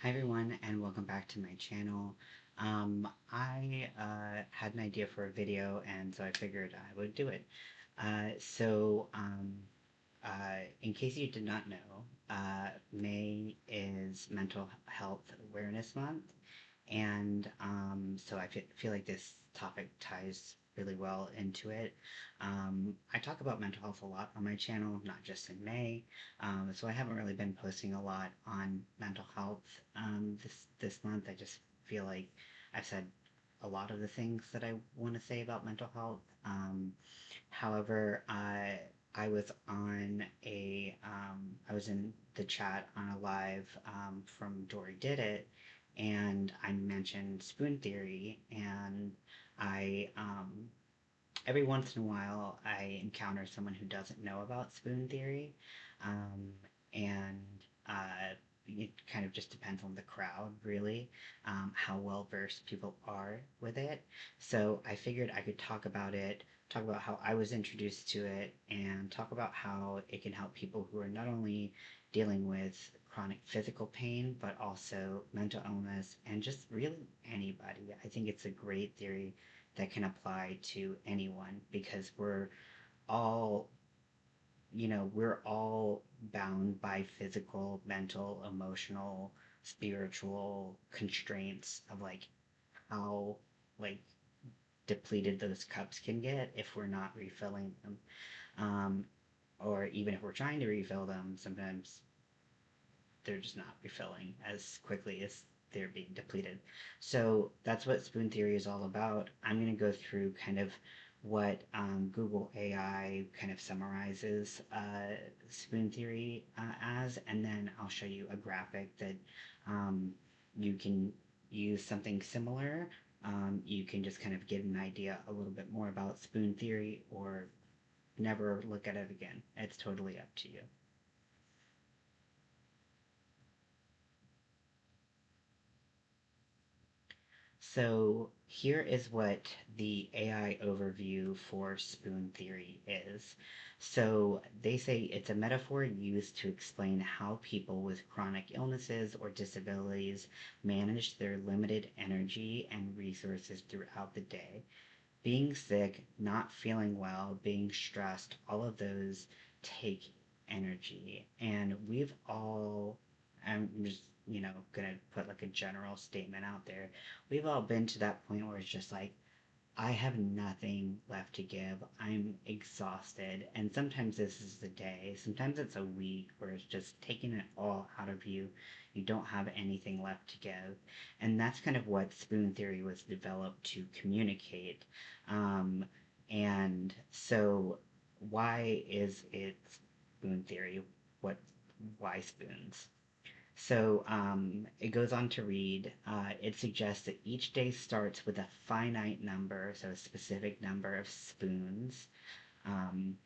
Hi everyone, and welcome back to my channel. I had an idea for a video, and so I figured I would do it. In case you did not know, May is Mental Health Awareness Month, and so I feel like this topic ties really well into it. I talk about mental health a lot on my channel, not just in May. So I haven't really been posting a lot on mental health this month. I just feel like I've said a lot of the things that I want to say about mental health. However, I was on I was in the chat on a live from Dory Did It, and I mentioned spoon theory, and I every once in a while I encounter someone who doesn't know about spoon theory, um, and it kind of just depends on the crowd, really, how well versed people are with it. So I figured I could talk about it, talk about how I was introduced to it, and talk about how it can help people who are not only dealing with chronic physical pain, but also mental illness and just really anybody. I think it's a great theory that can apply to anyone because all, we're all bound by physical, mental, emotional, spiritual constraints of like how like depleted those cups can get if we're not refilling them. Um, or even if we're trying to refill them, sometimes they're just not refilling as quickly as they're being depleted. So that's what spoon theory is all about. I'm going to go through kind of what Google AI kind of summarizes spoon theory as, and then I'll show you a graphic that um, you can use something similar. You can just kind of get an idea a little bit more about spoon theory or never look at it again. It's totally up to you. So here is what the AI overview for spoon theory is. So they say it's a metaphor used to explain how people with chronic illnesses or disabilities manage their limited energy and resources throughout the day. Being sick, not feeling well, being stressed, all of those take energy. And we've all, I'm just, gonna put like a general statement out there. We've all been to that point where it's just like, I have nothing left to give. I'm exhausted. And sometimes this is the day. Sometimes it's a week where it's just taking it all out of you. You don't have anything left to give. And that's kind of what spoon theory was developed to communicate. Um, and so, why is it spoon theory? What, why spoons? So it goes on to read, it suggests that each day starts with a finite number, so a specific number of spoons,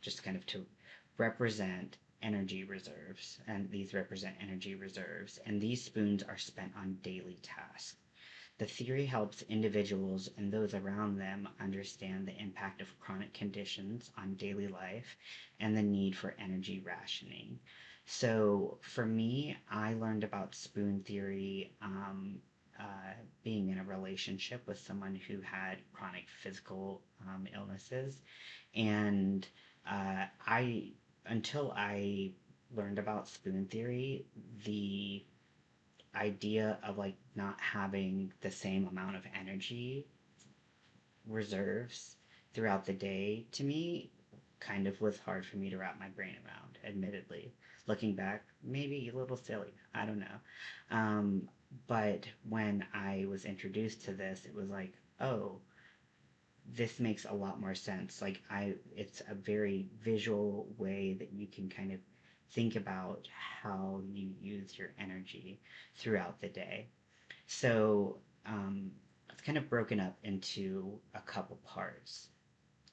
just kind of to represent energy reserves. And these represent energy reserves. And these spoons are spent on daily tasks. The theory helps individuals and those around them understand the impact of chronic conditions on daily life and the need for energy rationing. So, for me, I learned about spoon theory being in a relationship with someone who had chronic physical illnesses. And I, until I learned about spoon theory, the idea of like not having the same amount of energy reserves throughout the day to me kind of was hard for me to wrap my brain around, admittedly. Looking back, maybe a little silly. I don't know. Um, but when I was introduced to this, it was like, oh, this makes a lot more sense. It's a very visual way that you can kind of think about how you use your energy throughout the day. So it's kind of broken up into a couple parts.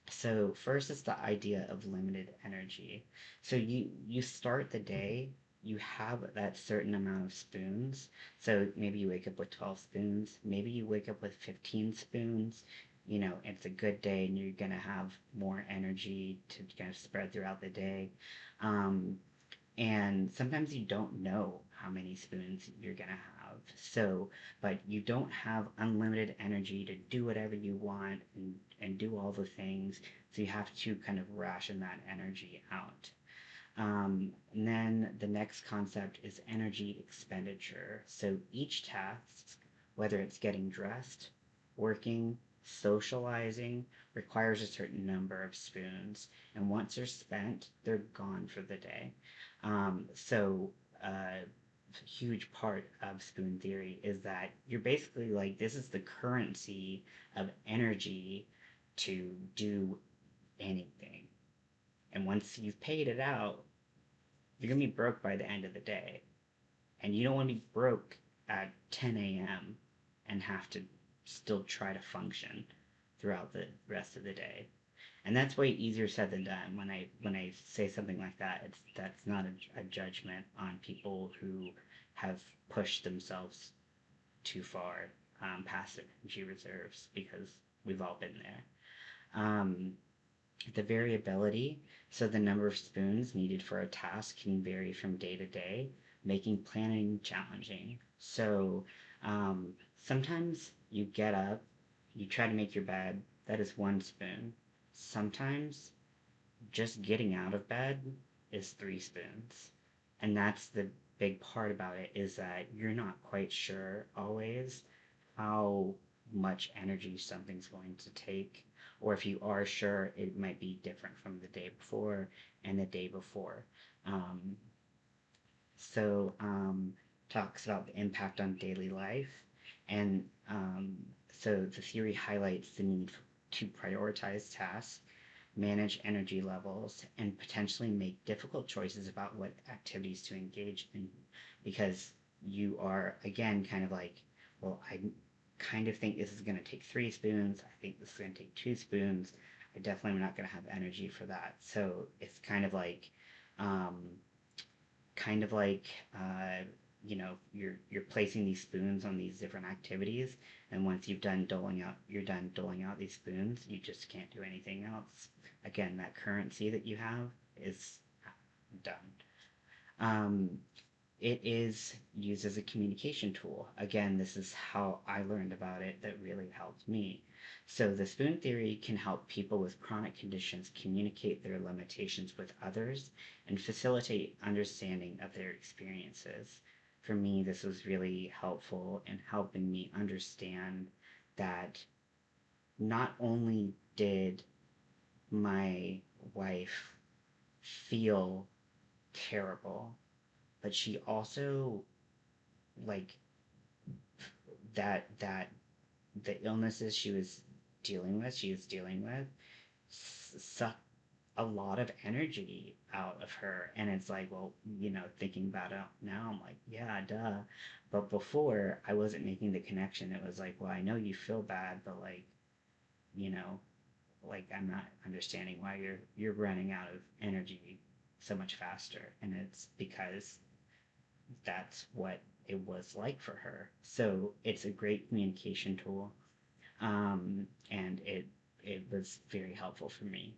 So first is the idea of limited energy. So you start the day, you have that certain amount of spoons. So maybe you wake up with 12 spoons, maybe you wake up with 15 spoons. It's a good day and you're going to have more energy to kind of spread throughout the day. Um, and sometimes you don't know how many spoons you're gonna have. So, but you don't have unlimited energy to do whatever you want and do all the things. So you have to kind of ration that energy out. And then the next concept is energy expenditure. So each task, whether it's getting dressed, working, socializing, requires a certain number of spoons. And once they're spent, they're gone for the day. So a huge part of spoon theory is that you're basically like, this is the currency of energy to do anything. And once you've paid it out, you're gonna be broke by the end of the day, and you don't want to be broke at 10 a.m. and have to still try to function throughout the rest of the day. And that's way easier said than done. When I say something like that, that's not a judgment on people who have pushed themselves too far past their energy reserves, because we've all been there. The variability, so the number of spoons needed for a task can vary from day to day, making planning challenging. So sometimes you get up, you try to make your bed, that is 1 spoon. Sometimes just getting out of bed is 3 spoons. And that's the big part about it, is that you're not quite sure always how much energy something's going to take. Or if you are sure, it might be different from the day before and the day before. Um, so talks about the impact on daily life. And so the theory highlights the need to prioritize tasks, manage energy levels, and potentially make difficult choices about what activities to engage in, because you are, again, kind of like, well, I kind of think this is going to take 3 spoons. I think this is going to take 2 spoons. I definitely am not going to have energy for that. So it's um, kind of like you're placing these spoons on these different activities, and once you're done doling out these spoons, you just can't do anything else. Again, that currency that you have is done. um, it is used as a communication tool. Again, this is how I learned about it that really helped me. So, the spoon theory can help people with chronic conditions communicate their limitations with others and facilitate understanding of their experiences. For me, this was really helpful in helping me understand that not only did my wife feel terrible, but she also, like, that the illnesses she was dealing with sucked a lot of energy out of her. And it's like, well, thinking about it now, I'm like, yeah, duh. But before, I wasn't making the connection. It was like, well, I know you feel bad, but like, you know like, I'm not understanding why you're running out of energy so much faster. And it's because that's what it was like for her. So it's a great communication tool, and it was very helpful for me.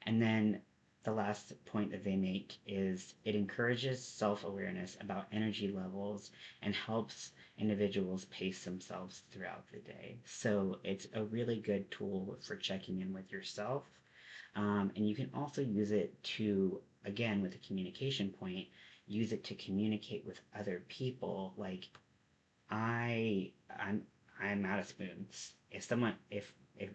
And then the last point that they make is it encourages self awareness about energy levels and helps individuals pace themselves throughout the day. So it's a really good tool for checking in with yourself. And you can also use it to, again, with the communication point, use it to communicate with other people. Like, I, I'm, I'm out of spoons. If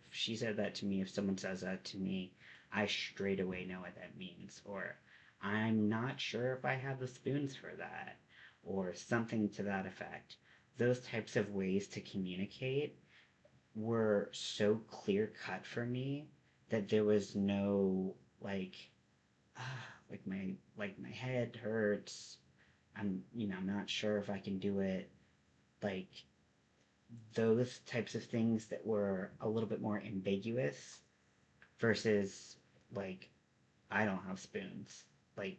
she said that to me, if someone says that to me, I straight away know what that means. Or I'm not sure if I have the spoons for that, or something to that effect. Those types of ways to communicate were so clear cut for me that there was no, like, like my head hurts. I'm not sure if I can do it. Like, those types of things that were a little bit more ambiguous versus, like, I don't have spoons. Like,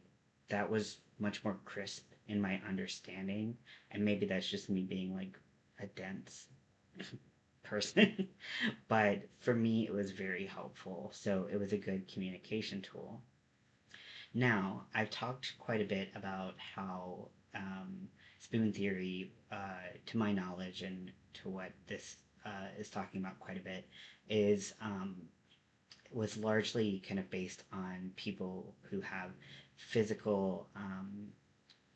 that was much more crisp in my understanding, and maybe that's just me being like a dense person. But for me, it was very helpful. So it was a good communication tool. Now, I've talked quite a bit about how spoon theory, to my knowledge, and to what this is talking about quite a bit, is was largely kind of based on people who have physical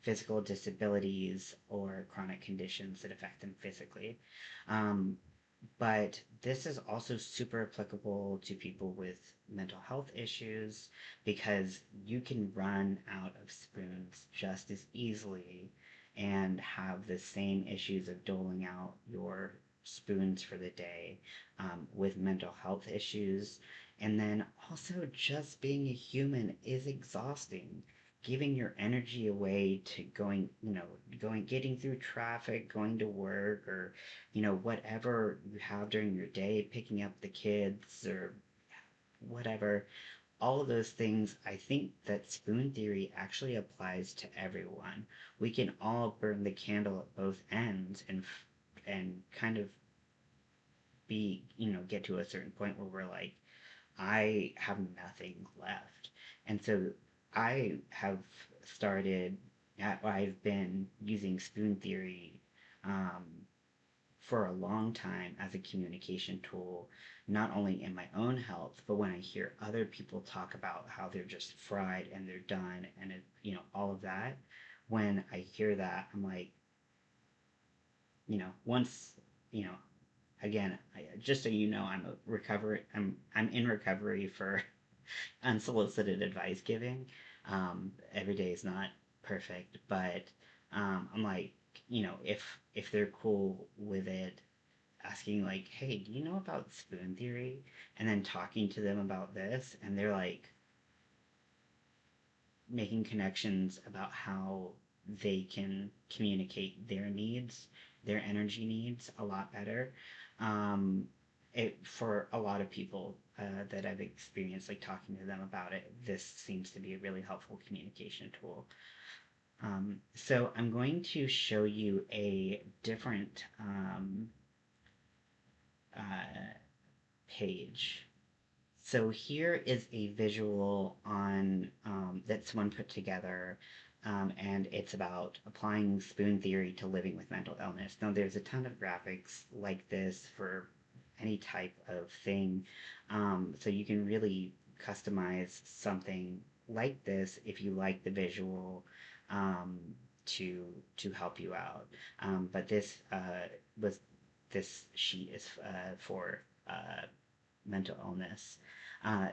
physical disabilities or chronic conditions that affect them physically. Um, but this is also super applicable to people with mental health issues because you can run out of spoons just as easily and have the same issues of doling out your spoons for the day, with mental health issues. And then also, just being a human is exhausting. Giving your energy away to going, getting through traffic, going to work, or whatever you have during your day, picking up the kids or whatever, all of those things, I think that spoon theory actually applies to everyone. We can all burn the candle at both ends and kind of be, get to a certain point where we're like, I have nothing left. And so I have started, I've been using spoon theory um, for a long time as a communication tool, not only in my own health, but when I hear other people talk about how they're just fried and they're done and all of that. When I hear that, I'm like, once, you know, again, just so you know, I'm in recovery for unsolicited advice giving. Every day is not perfect, but I'm like, if they're cool with it, asking like, "Hey, do you know about spoon theory?" And then talking to them about this, and they're like making connections about how they can communicate their needs, their energy needs a lot better. Um, for a lot of people that I've experienced, like talking to them about it, this seems to be a really helpful communication tool. So I'm going to show you a different uh, page. So here is a visual on that someone put together, and it's about applying spoon theory to living with mental illness. Now, there's a ton of graphics like this for any type of thing, so you can really customize something like this if you like the visual, um, to help you out. But was this sheet is for mental illness.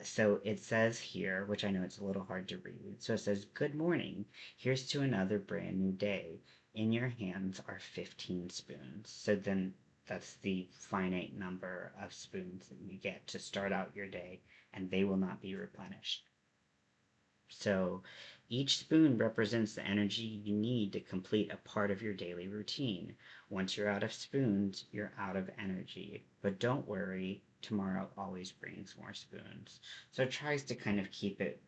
So it says here, which I know it's a little hard to read. So it says, "Good morning. Here's to another brand new day. In your hands are 15 spoons." So then that's the finite number of spoons that you get to start out your day, and they will not be replenished. So each spoon represents the energy you need to complete a part of your daily routine. Once you're out of spoons, you're out of energy. But don't worry, tomorrow always brings more spoons. So it tries to kind of keep it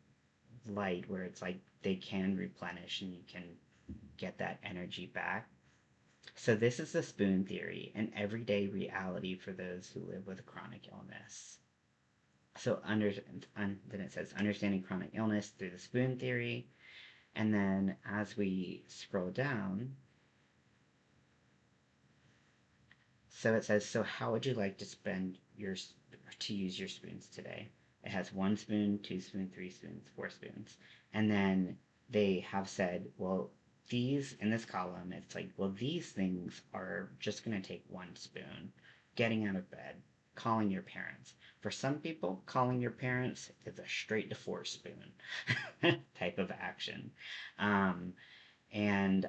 light where it's like they can replenish and you can get that energy back. So this is the spoon theory, an everyday reality for those who live with a chronic illness. So then it says understanding chronic illness through the spoon theory. And then as we scroll down, so it says, so how would you like to use your spoons today? It has one spoon, two spoons, three spoons, four spoons. And then they have said, well, these in this column, it's like, well, these things are just going to take one spoon. Getting out of bed, calling your parents. For some people, calling your parents is a straight to four spoon type of action. Um, and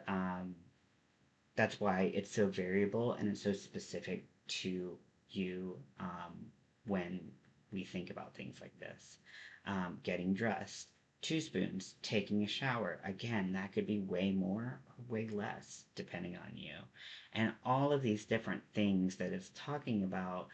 that's why it's so variable and it's so specific to you, when we think about things like this. Getting dressed, two spoons. Taking a shower, again, that could be way more or way less depending on you. And all of these different things that it's talking about,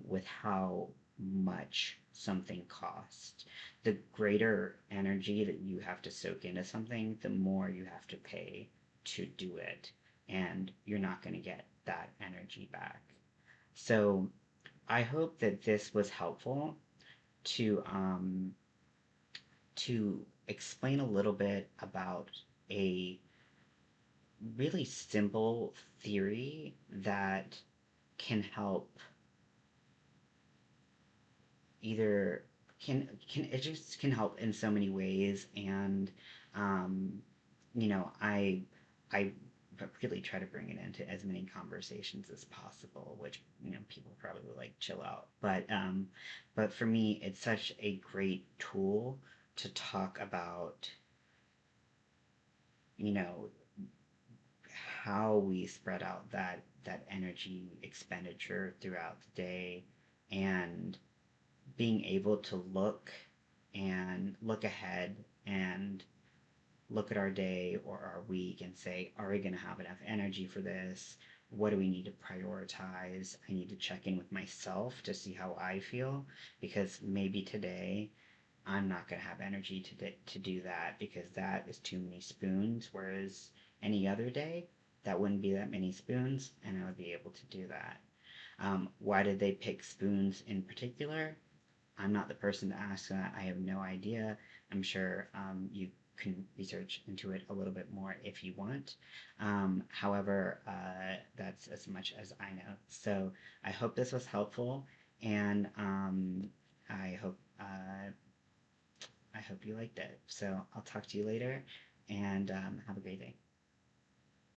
with how much something costs. The greater energy that you have to soak into something, the more you have to pay to do it, and you're not going to get that energy back. So I hope that this was helpful to to explain a little bit about a really simple theory that can help either can it just can help in so many ways. And um I really try to bring it into as many conversations as possible, which people probably would like chill out, but for me it's such a great tool to talk about you know how we spread out that energy expenditure throughout the day, and being able to look ahead and look at our day or our week and say, are we going to have enough energy for this? What do we need to prioritize? I need to check in with myself to see how I feel, because maybe today I'm not going to have energy to do that because that is too many spoons. Whereas any other day, that wouldn't be that many spoons, and I would be able to do that. Why did they pick spoons in particular? I'm not the person to ask that. I have no idea. I'm sure you can research into it a little bit more if you want. However, that's as much as I know. So I hope this was helpful, and I hope I hope you liked it. So I'll talk to you later, and have a great day.